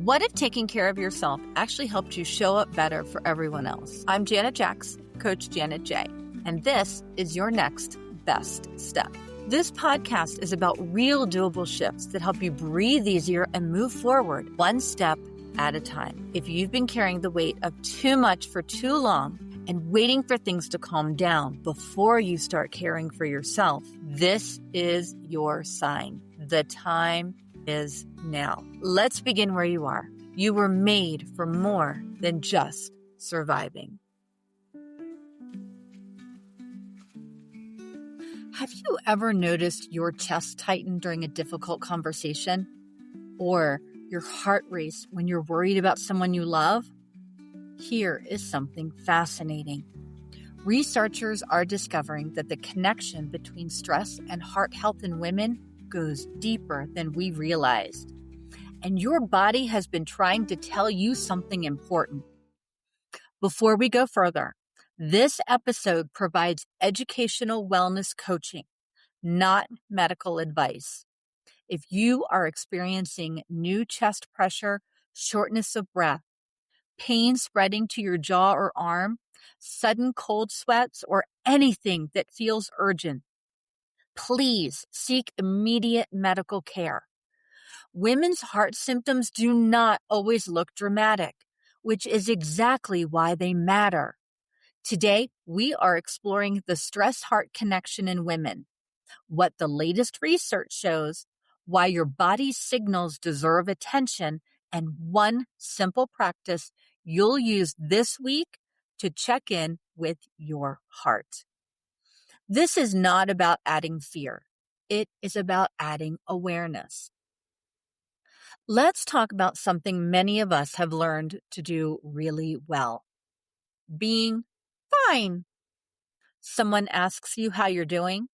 What if taking care of yourself actually helped you show up better for everyone else? I'm Janet Jacks, Coach Janet J, and this is your next best step. This podcast is about real doable shifts that help you breathe easier and move forward one step at a time. If you've been carrying the weight of too much for too long and waiting for things to calm down before you start caring for yourself, this is your sign. The time is now. Let's begin where you are. You were made for more than just surviving. Have you ever noticed your chest tighten during a difficult conversation? Or your heart race when you're worried about someone you love? Here is something fascinating. Researchers are discovering that the connection between stress and heart health in women goes deeper than we realized. And your body has been trying to tell you something important. Before we go further, this episode provides educational wellness coaching, not medical advice. If you are experiencing new chest pressure, shortness of breath, pain spreading to your jaw or arm, sudden cold sweats, or anything that feels urgent, please seek immediate medical care. Women's heart symptoms do not always look dramatic, which is exactly why they matter. Today, we are exploring the stress-heart connection in women, what the latest research shows, why your body's signals deserve attention, and one simple practice you'll use this week to check in with your heart. This is not about adding fear. It is about adding awareness. Let's talk about something many of us have learned to do really well. Being fine. Someone asks you how you're doing,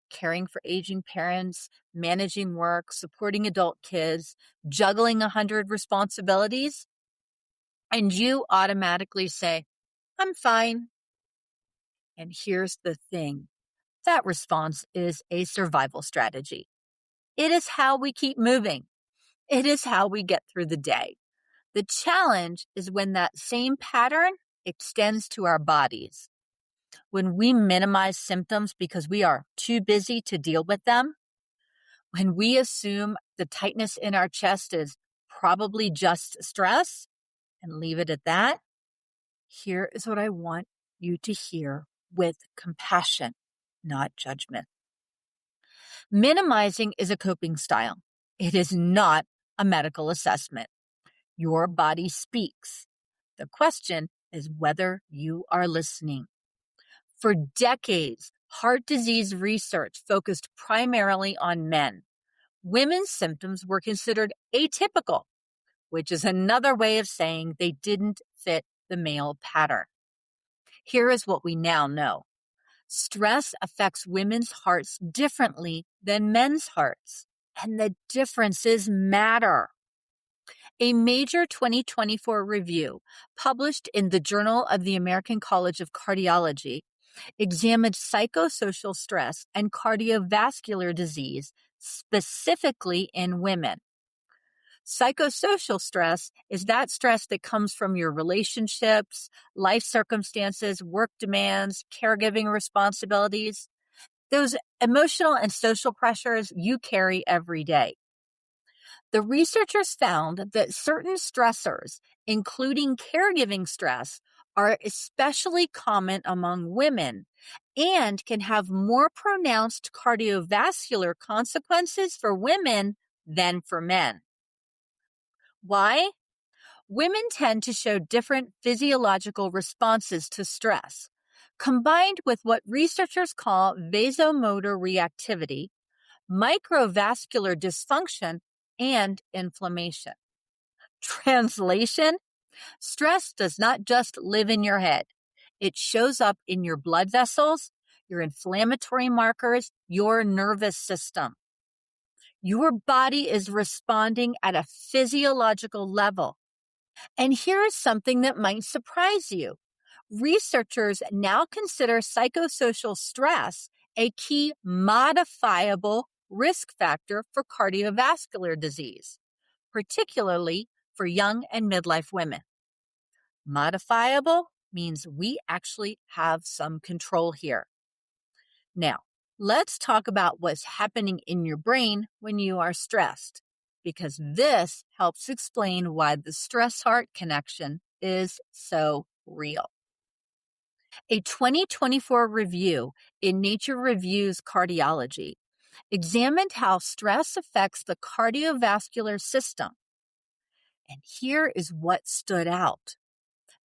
caring for aging parents, managing work, supporting adult kids, juggling 100 responsibilities, and you automatically say, I'm fine. And here's the thing. That response is a survival strategy. It is how we keep moving. It is how we get through the day. The challenge is when that same pattern extends to our bodies. When we minimize symptoms because we are too busy to deal with them, when we assume the tightness in our chest is probably just stress and leave it at that, here is what I want you to hear with compassion, not judgment. Minimizing is a coping style. It is not a medical assessment. Your body speaks. The question is whether you are listening. For decades, heart disease research focused primarily on men. Women's symptoms were considered atypical, which is another way of saying they didn't fit the male pattern. Here is what we now know. Stress affects women's hearts differently than men's hearts, and the differences matter. A major 2024 review published in the Journal of the American College of Cardiology examined psychosocial stress and cardiovascular disease specifically in women. Psychosocial stress is that stress that comes from your relationships, life circumstances, work demands, caregiving responsibilities, those emotional and social pressures you carry every day. The researchers found that certain stressors, including caregiving stress, are especially common among women and can have more pronounced cardiovascular consequences for women than for men. Why? Women tend to show different physiological responses to stress, combined with what researchers call vasomotor reactivity, microvascular dysfunction, and inflammation. Translation: stress does not just live in your head. It shows up in your blood vessels, your inflammatory markers, your nervous system. Your body is responding at a physiological level. And here is something that might surprise you. Researchers now consider psychosocial stress a key modifiable risk factor for cardiovascular disease, particularly for young and midlife women. Modifiable means we actually have some control here. Now, let's talk about what's happening in your brain when you are stressed, because this helps explain why the stress-heart connection is so real. A 2024 review in Nature Reviews Cardiology examined how stress affects the cardiovascular system. And here is what stood out.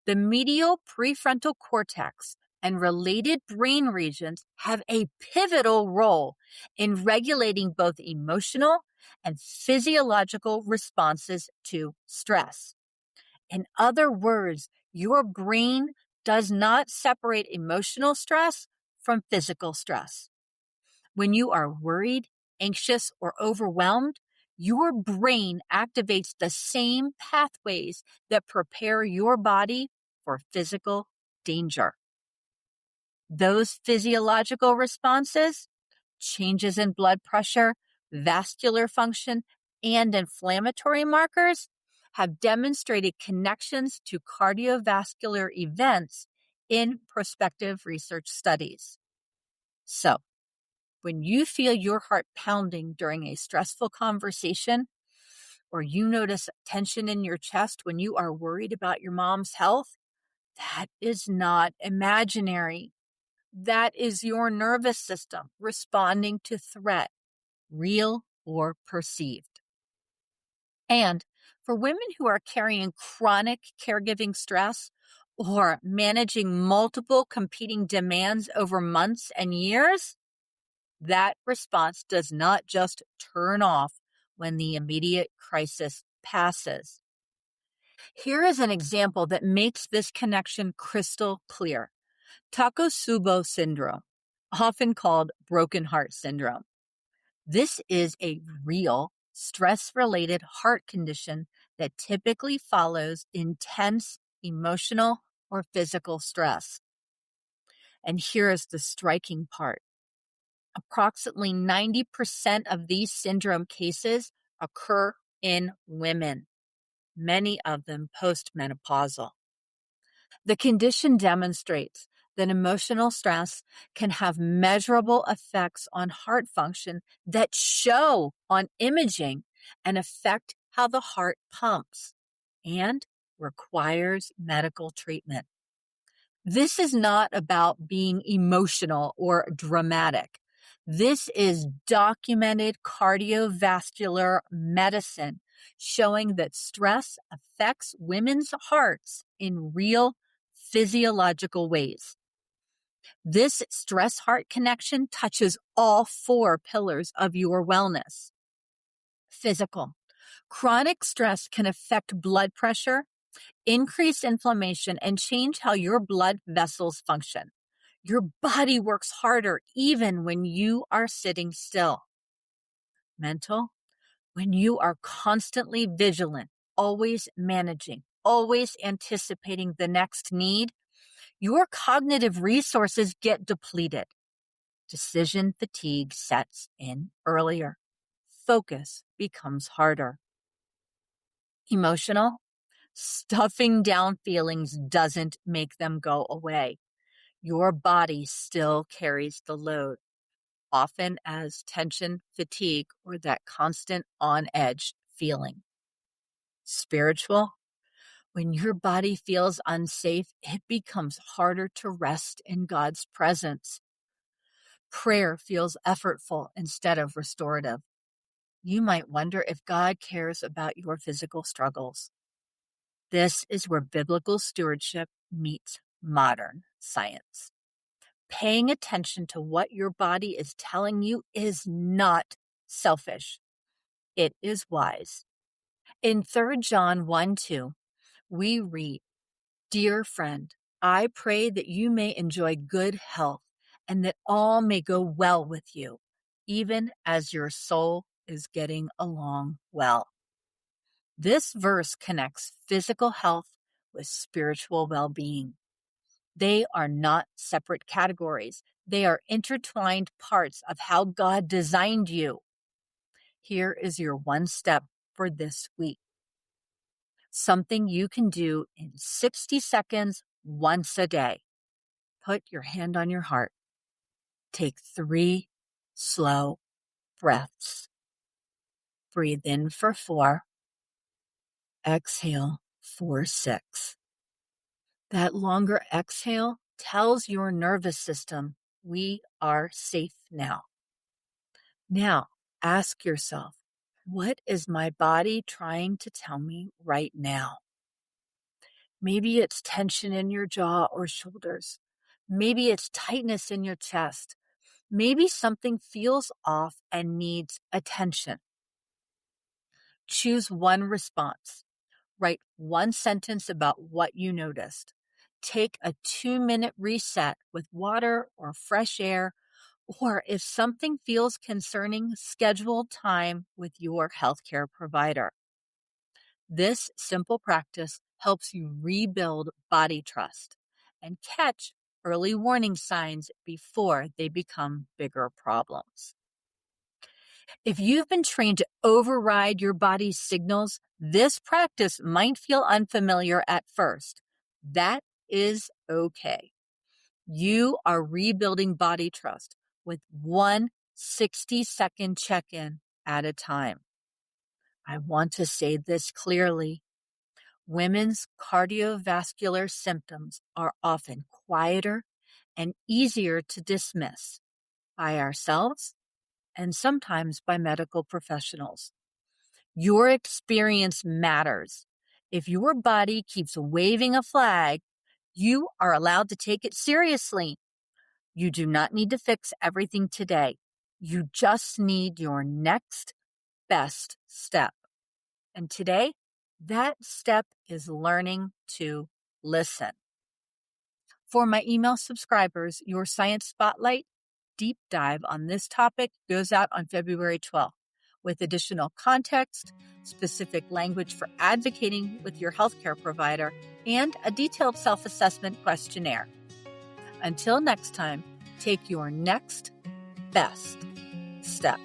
The medial prefrontal cortex and related brain regions have a pivotal role in regulating both emotional and physiological responses to stress. In other words, your brain does not separate emotional stress from physical stress. When you are worried, anxious, or overwhelmed, your brain activates the same pathways that prepare your body for physical danger. Those physiological responses, changes in blood pressure, vascular function, and inflammatory markers, have demonstrated connections to cardiovascular events in prospective research studies. So, when you feel your heart pounding during a stressful conversation, or you notice tension in your chest when you are worried about your mom's health, that is not imaginary. That is your nervous system responding to threat, real or perceived. And for women who are carrying chronic caregiving stress or managing multiple competing demands over months and years, that response does not just turn off when the immediate crisis passes. Here is an example that makes this connection crystal clear. Takotsubo syndrome, often called broken heart syndrome. This is a real stress-related heart condition that typically follows intense emotional or physical stress. And here is the striking part. Approximately 90% of these syndrome cases occur in women, many of them postmenopausal. The condition demonstrates that emotional stress can have measurable effects on heart function that show on imaging and affect how the heart pumps and requires medical treatment. This is not about being emotional or dramatic. This is documented cardiovascular medicine showing that stress affects women's hearts in real physiological ways. This stress-heart connection touches all four pillars of your wellness. Physical. Chronic stress can affect blood pressure, increase inflammation, and change how your blood vessels function. Your body works harder even when you are sitting still. Mental. When you are constantly vigilant, always managing, always anticipating the next need, your cognitive resources get depleted. Decision fatigue sets in earlier. Focus becomes harder. Emotional. Stuffing down feelings doesn't make them go away. Your body still carries the load, often as tension, fatigue, or that constant on-edge feeling. Spiritual. When your body feels unsafe, it becomes harder to rest in God's presence. Prayer feels effortful instead of restorative. You might wonder if God cares about your physical struggles. This is where biblical stewardship meets modern science. Paying attention to what your body is telling you is not selfish. It is wise. In 3 John 1:2, we read, "Dear friend, I pray that you may enjoy good health and that all may go well with you, even as your soul is getting along well." This verse connects physical health with spiritual well-being. They are not separate categories. They are intertwined parts of how God designed you. Here is your one step for this week. something you can do in 60 seconds once a day. Put your hand on your heart. Take 3 slow breaths. Breathe in for 4. Exhale for 6. That longer exhale tells your nervous system, we are safe now. Now, ask yourself, what is my body trying to tell me right now? Maybe it's tension in your jaw or shoulders. Maybe it's tightness in your chest. Maybe something feels off and needs attention. Choose one response. Write one sentence about what you noticed. Take a 2-minute reset with water or fresh air, or if something feels concerning, schedule time with your healthcare provider. This simple practice helps you rebuild body trust and catch early warning signs before they become bigger problems. If you've been trained to override your body's signals, this practice might feel unfamiliar at first. That is okay. You are rebuilding body trust with one 60-second check-in at a time. I want to say this clearly. Women's cardiovascular symptoms are often quieter and easier to dismiss by ourselves and sometimes by medical professionals. Your experience matters. If your body keeps waving a flag, you are allowed to take it seriously. You do not need to fix everything today. You just need your next best step. And today, that step is learning to listen. For my email subscribers, your Science Spotlight deep dive on this topic goes out on February 12th with additional context, specific language for advocating with your healthcare provider, and a detailed self-assessment questionnaire. Until next time, take your next best step.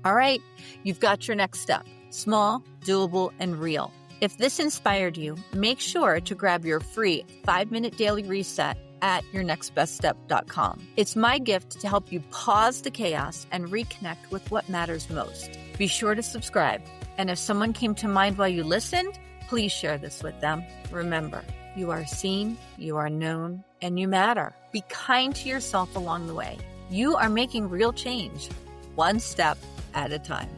All right, you've got your next step. Small, doable, and real. If this inspired you, make sure to grab your free 5-minute daily reset at yournextbeststep.com. It's my gift to help you pause the chaos and reconnect with what matters most. Be sure to subscribe. And if someone came to mind while you listened, please share this with them. Remember, you are seen, you are known, and you matter. Be kind to yourself along the way. You are making real change, one step at a time.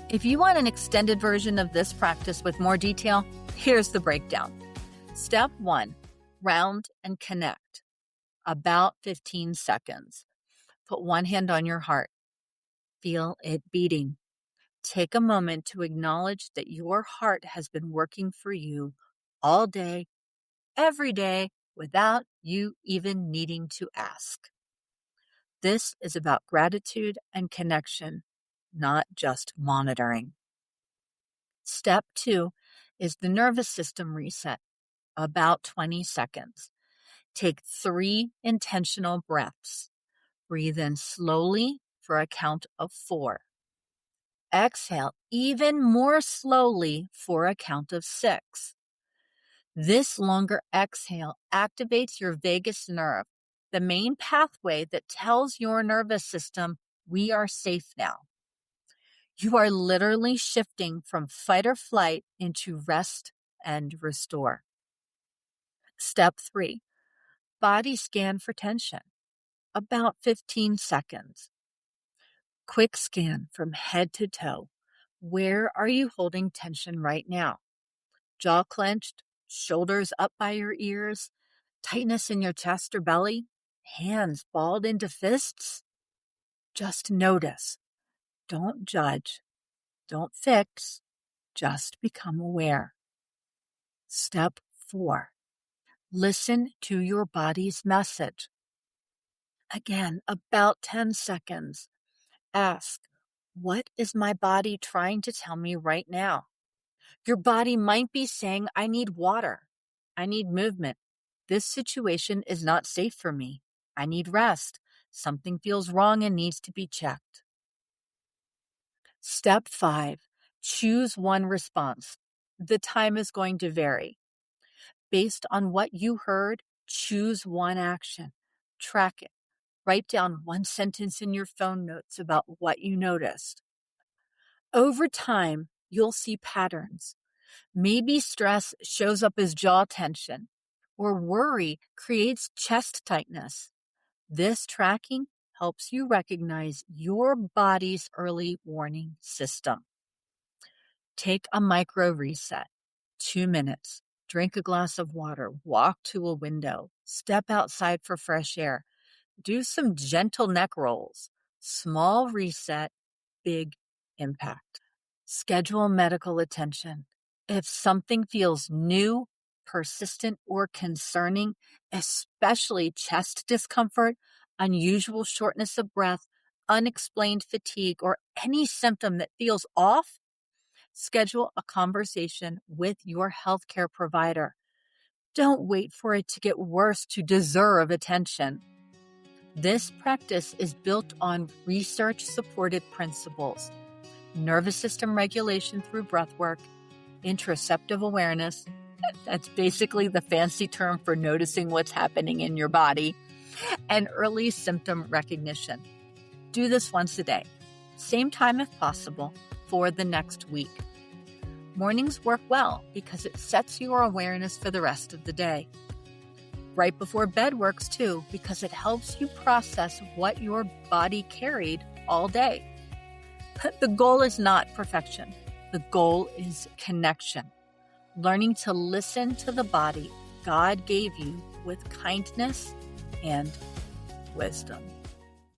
If you want an extended version of this practice with more detail, here's the breakdown. Step 1, round and connect. About 15 seconds. Put one hand on your heart. Feel it beating. Take a moment to acknowledge that your heart has been working for you all day, every day, without you even needing to ask. This is about gratitude and connection, not just monitoring. Step 2 is the nervous system reset, about 20 seconds. Take 3 intentional breaths. Breathe in slowly for a count of 4. Exhale even more slowly for a count of 6. This longer exhale activates your vagus nerve, the main pathway that tells your nervous system, we are safe now. You are literally shifting from fight or flight into rest and restore. Step 3, body scan for tension, about 15 seconds. Quick scan from head to toe. Where are you holding tension right now? Jaw clenched, shoulders up by your ears, tightness in your chest or belly, hands balled into fists? Just notice. Don't judge. Don't fix. Just become aware. Step 4, listen to your body's message. Again, about 10 seconds. Ask, what is my body trying to tell me right now? Your body might be saying, I need water. I need movement. This situation is not safe for me. I need rest. Something feels wrong and needs to be checked. Step 5, choose one response. The time is going to vary. Based on what you heard, choose one action. Track it. Write down one sentence in your phone notes about what you noticed. Over time, you'll see patterns. Maybe stress shows up as jaw tension, or worry creates chest tightness. This tracking helps you recognize your body's early warning system. Take a micro reset, 2 minutes, drink a glass of water, walk to a window, step outside for fresh air, do some gentle neck rolls. Small reset, big impact. Schedule medical attention. If something feels new, persistent, or concerning, especially chest discomfort, unusual shortness of breath, unexplained fatigue, or any symptom that feels off, schedule a conversation with your healthcare provider. Don't wait for it to get worse to deserve attention. This practice is built on research-supported principles: nervous system regulation through breathwork, interoceptive awareness, that's basically the fancy term for noticing what's happening in your body, and early symptom recognition. Do this once a day, same time if possible, for the next week. Mornings work well because it sets your awareness for the rest of the day. Right before bed works too because it helps you process what your body carried all day. The goal is not perfection. The goal is connection. Learning to listen to the body God gave you with kindness and wisdom.